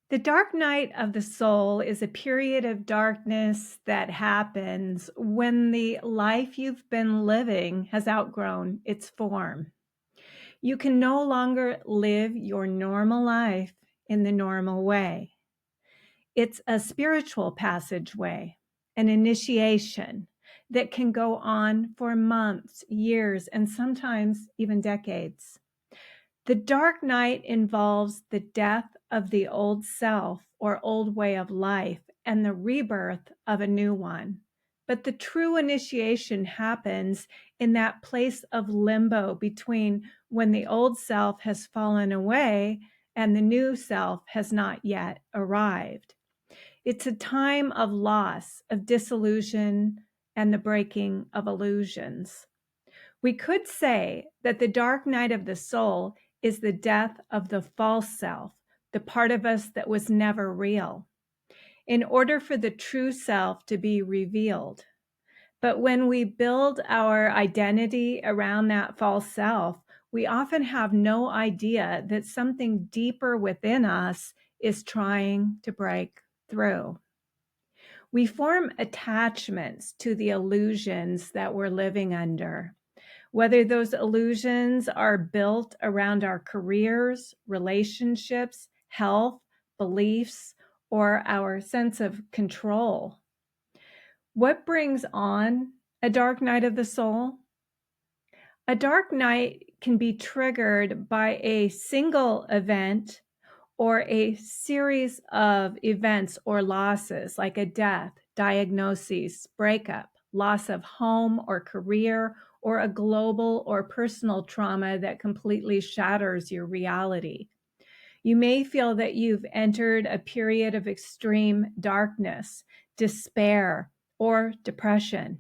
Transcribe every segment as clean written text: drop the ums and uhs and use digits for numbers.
The dark night of the soul is a period of darkness that happens when the life you've been living has outgrown its form. You can no longer live your normal life in the normal way. It's a spiritual passageway, an initiation that can go on for months, years, and sometimes even decades. The dark night involves the death of the old self or old way of life and the rebirth of a new one. But the true initiation happens in that place of limbo between when the old self has fallen away and the new self has not yet arrived. It's a time of loss, of disillusion, and the breaking of illusions. We could say that the dark night of the soul is the death of the false self, the part of us that was never real, in order for the true self to be revealed. But when we build our identity around that false self, we often have no idea that something deeper within us is trying to break through. We form attachments to the illusions that we're living under. Whether those illusions are built around our careers, relationships, health, beliefs, or our sense of control. What brings on a dark night of the soul? A dark night can be triggered by a single event or a series of events or losses like a death, diagnosis, breakup, loss of home or career, or a global or personal trauma that completely shatters your reality. You may feel that you've entered a period of extreme darkness, despair, or depression,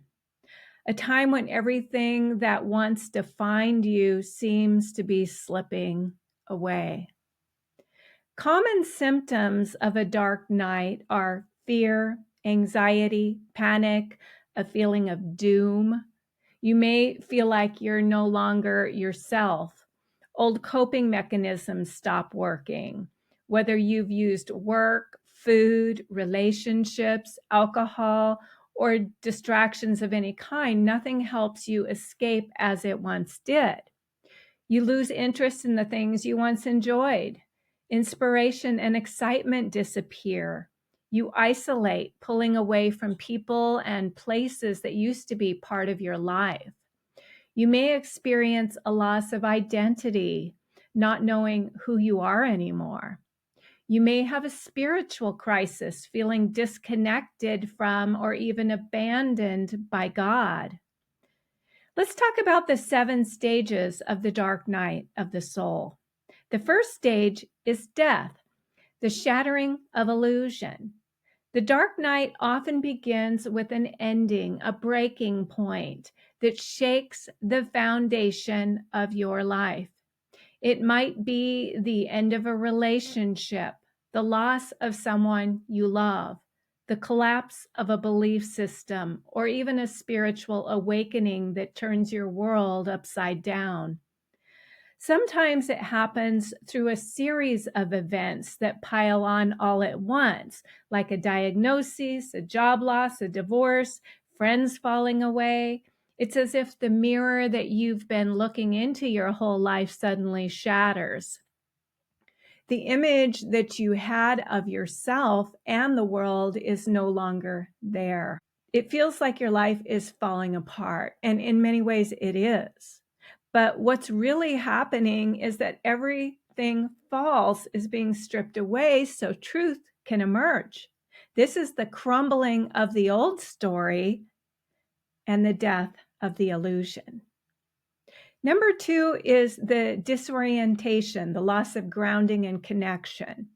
a time when everything that once defined you seems to be slipping away. Common symptoms of a dark night are fear, anxiety, panic, a feeling of doom. You may feel like you're no longer yourself. Old coping mechanisms stop working. Whether you've used work, food, relationships, alcohol, or distractions of any kind, nothing helps you escape as it once did. You lose interest in the things you once enjoyed. Inspiration and excitement disappear. You isolate, pulling away from people and places that used to be part of your life. You may experience a loss of identity, not knowing who you are anymore. You may have a spiritual crisis, feeling disconnected from or even abandoned by God. Let's talk about the 7 stages of the dark night of the soul. The first stage is death, the shattering of illusion. The dark night often begins with an ending, a breaking point that shakes the foundation of your life. It might be the end of a relationship, the loss of someone you love, the collapse of a belief system, or even a spiritual awakening that turns your world upside down. Sometimes it happens through a series of events that pile on all at once, like a diagnosis, a job loss, a divorce, friends falling away. It's as if the mirror that you've been looking into your whole life suddenly shatters. The image that you had of yourself and the world is no longer there. It feels like your life is falling apart, and in many ways it is. But what's really happening is that everything false is being stripped away so truth can emerge. This is the crumbling of the old story and the death of the illusion. Number 2 is the disorientation, the loss of grounding and connection.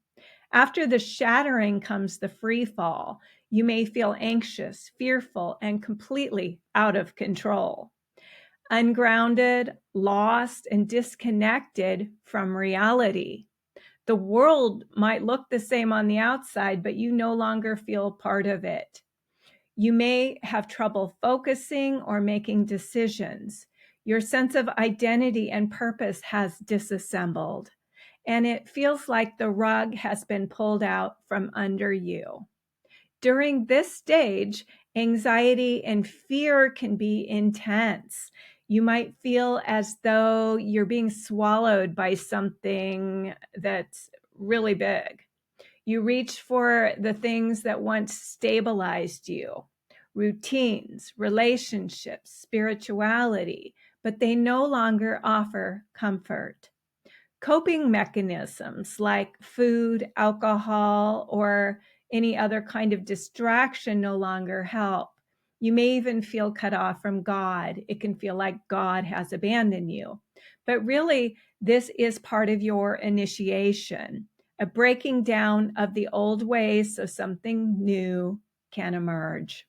After the shattering comes the free fall. You may feel anxious, fearful, and completely out of control. Ungrounded, lost, and disconnected from reality. The world might look the same on the outside, but you no longer feel part of it. You may have trouble focusing or making decisions. Your sense of identity and purpose has disassembled. and it feels like the rug has been pulled out from under you. During this stage, anxiety and fear can be intense. You might feel as though you're being swallowed by something that's really big. You reach for the things that once stabilized you, routines, relationships, spirituality, but they no longer offer comfort. Coping mechanisms like food, alcohol, or any other kind of distraction no longer help. You may even feel cut off from God. It can feel like God has abandoned you. But really, this is part of your initiation, a breaking down of the old ways so something new can emerge.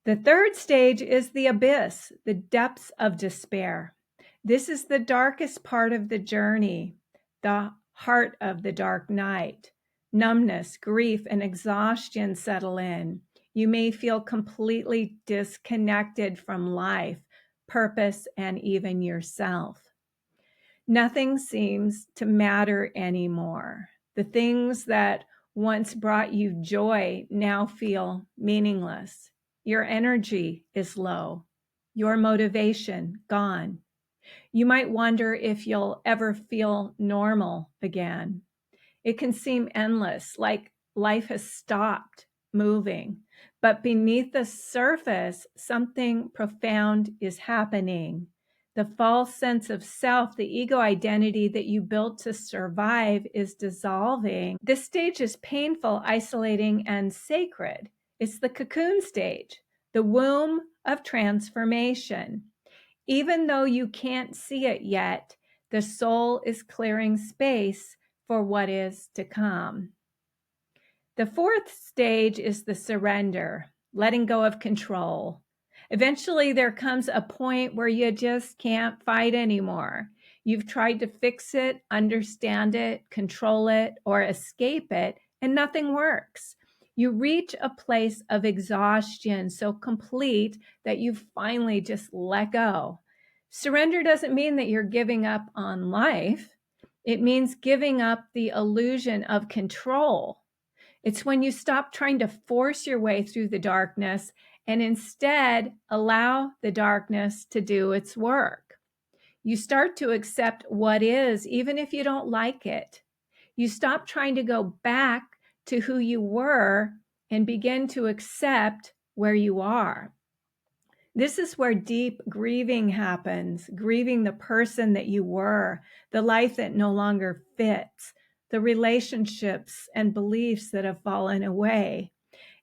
The third stage is the abyss, the depths of despair. This is the darkest part of the journey, the heart of the dark night. Numbness, grief, and exhaustion settle in. You may feel completely disconnected from life, purpose, and even yourself. Nothing seems to matter anymore. The things that once brought you joy now feel meaningless. Your energy is low. Your motivation gone. You might wonder if you'll ever feel normal again. It can seem endless, like life has stopped moving. But beneath the surface, something profound is happening. The false sense of self, the ego identity that you built to survive, is dissolving. This stage is painful, isolating, and sacred. It's the cocoon stage, the womb of transformation. Even though you can't see it yet, the soul is clearing space for what is to come. The fourth stage is the surrender, letting go of control. Eventually, there comes a point where you just can't fight anymore. You've tried to fix it, understand it, control it, or escape it, and nothing works. You reach a place of exhaustion so complete that you finally just let go. Surrender doesn't mean that you're giving up on life. It means giving up the illusion of control. It's when you stop trying to force your way through the darkness and instead allow the darkness to do its work. You start to accept what is, even if you don't like it. You stop trying to go back to who you were and begin to accept where you are. This is where deep grieving happens, grieving the person that you were, the life that no longer fits, the relationships and beliefs that have fallen away.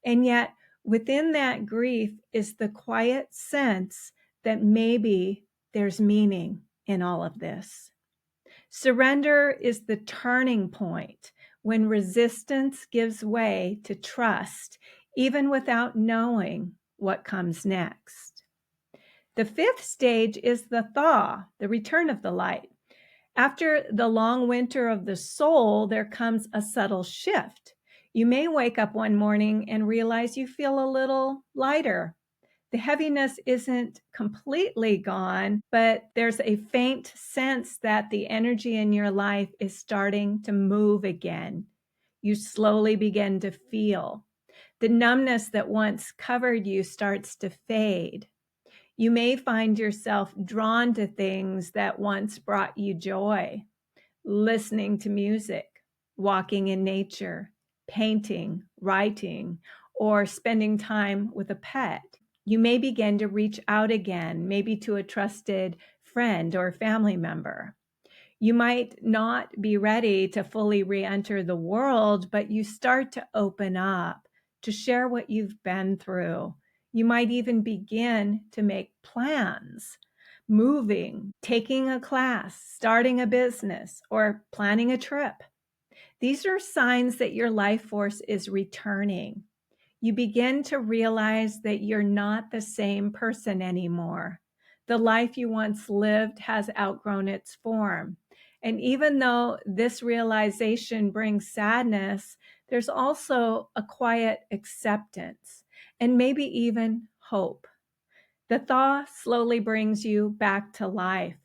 And yet, within that grief is the quiet sense that maybe there's meaning in all of this. Surrender is the turning point when resistance gives way to trust, even without knowing what comes next. The fifth stage is the thaw, the return of the light. After the long winter of the soul, there comes a subtle shift. You may wake up one morning and realize you feel a little lighter. The heaviness isn't completely gone, but there's a faint sense that the energy in your life is starting to move again. You slowly begin to feel. The numbness that once covered you starts to fade. You may find yourself drawn to things that once brought you joy, listening to music, walking in nature, painting, writing, or spending time with a pet. You may begin to reach out again, maybe to a trusted friend or family member. You might not be ready to fully re-enter the world, but you start to open up, to share what you've been through. You might even begin to make plans, moving, taking a class, starting a business, or planning a trip. These are signs that your life force is returning. You begin to realize that you're not the same person anymore. The life you once lived has outgrown its form. And even though this realization brings sadness, there's also a quiet acceptance and maybe even hope. The thaw slowly brings you back to life.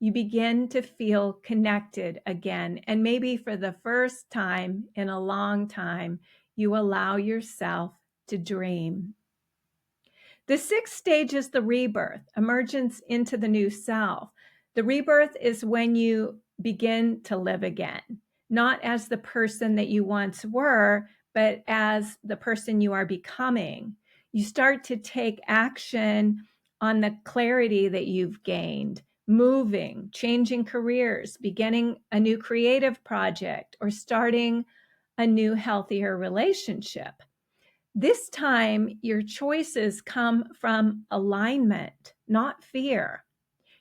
You begin to feel connected again. And maybe for the first time in a long time, you allow yourself to dream. The sixth stage is the rebirth, emergence into the new self. The rebirth is when you begin to live again, not as the person that you once were, but as the person you are becoming. You start to take action on the clarity that you've gained, moving, changing careers, beginning a new creative project, or starting a new, healthier relationship. This time, your choices come from alignment, not fear.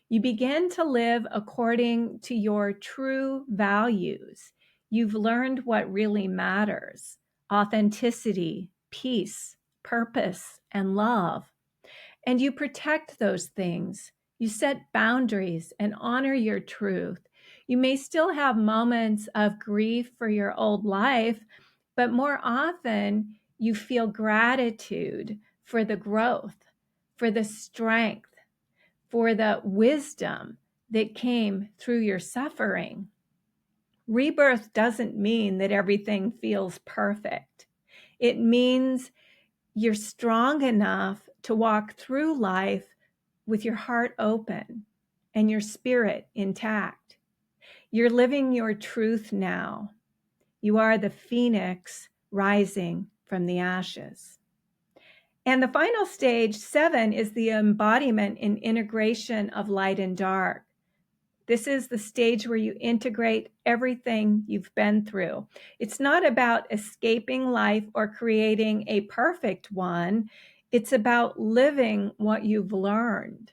You begin to live according to your true values. You've learned what really matters: authenticity, peace, purpose, and love. And you protect those things. You set boundaries and honor your truth. You may still have moments of grief for your old life, but more often you feel gratitude for the growth, for the strength, for the wisdom that came through your suffering. Rebirth doesn't mean that everything feels perfect. It means you're strong enough to walk through life with your heart open and your spirit intact. You're living your truth now. You are the phoenix rising from the ashes. And the final stage, 7, is the embodiment and integration of light and dark. This is the stage where you integrate everything you've been through. It's not about escaping life or creating a perfect one. It's about living what you've learned.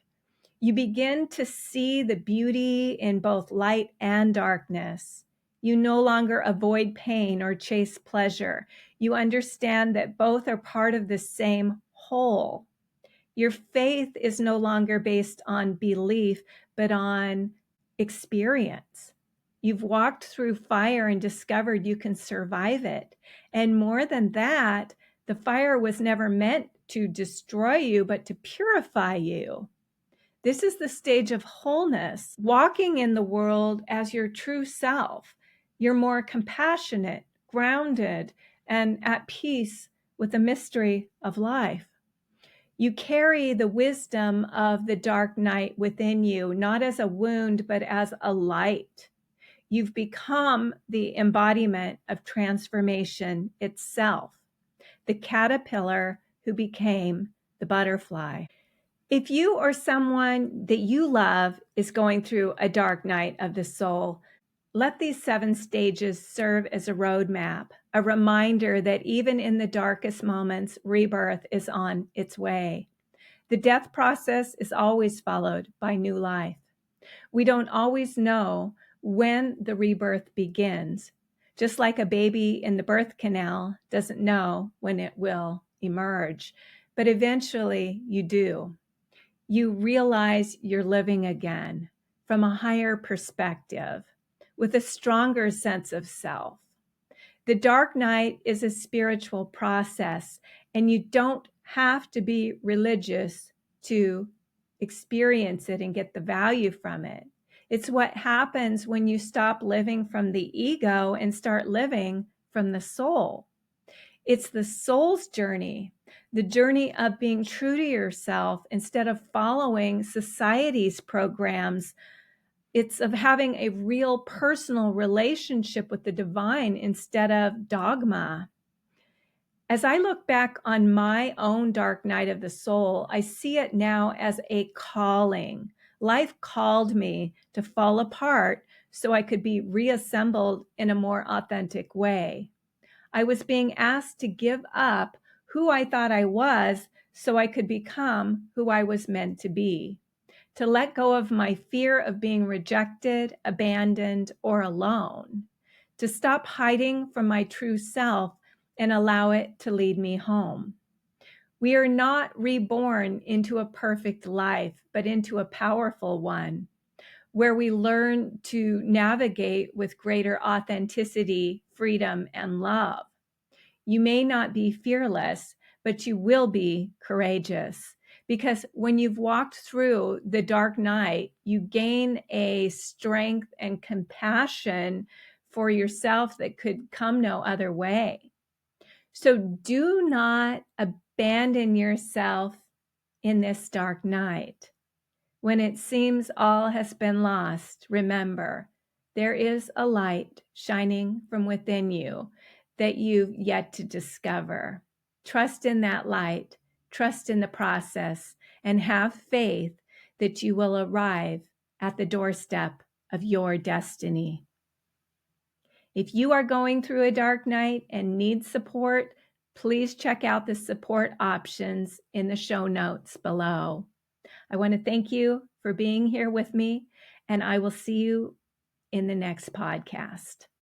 You begin to see the beauty in both light and darkness. You no longer avoid pain or chase pleasure. You understand that both are part of the same whole. Your faith is no longer based on belief, but on experience. You've walked through fire and discovered you can survive it. And more than that, the fire was never meant to destroy you, but to purify you. This is the stage of wholeness, walking in the world as your true self. You're more compassionate, grounded, and at peace with the mystery of life. You carry the wisdom of the dark night within you, not as a wound, but as a light. You've become the embodiment of transformation itself, the caterpillar who became the butterfly. If you or someone that you love is going through a dark night of the soul, let these 7 stages serve as a roadmap, a reminder that even in the darkest moments, rebirth is on its way. The death process is always followed by new life. We don't always know when the rebirth begins, just like a baby in the birth canal doesn't know when it will emerge, but eventually you do. You realize you're living again from a higher perspective with a stronger sense of self. The dark night is a spiritual process, and you don't have to be religious to experience it and get the value from it. It's what happens when you stop living from the ego and start living from the soul. It's the soul's journey, the journey of being true to yourself instead of following society's programs. It's of having a real personal relationship with the divine instead of dogma. As I look back on my own dark night of the soul, I see it now as a calling. Life called me to fall apart so I could be reassembled in a more authentic way. I was being asked to give up who I thought I was so I could become who I was meant to be, to let go of my fear of being rejected, abandoned, or alone, to stop hiding from my true self and allow it to lead me home. We are not reborn into a perfect life, but into a powerful one, where we learn to navigate with greater authenticity, freedom, and love. You may not be fearless, but you will be courageous, Because when you've walked through the dark night, you gain a strength and compassion for yourself that could come no other way. So do not abandon yourself in this dark night. When it seems all has been lost, remember, there is a light shining from within you that you've yet to discover. Trust in that light, trust in the process, and have faith that you will arrive at the doorstep of your destiny. If you are going through a dark night and need support, please check out the support options in the show notes below. I want to thank you for being here with me, and I will see you in the next podcast.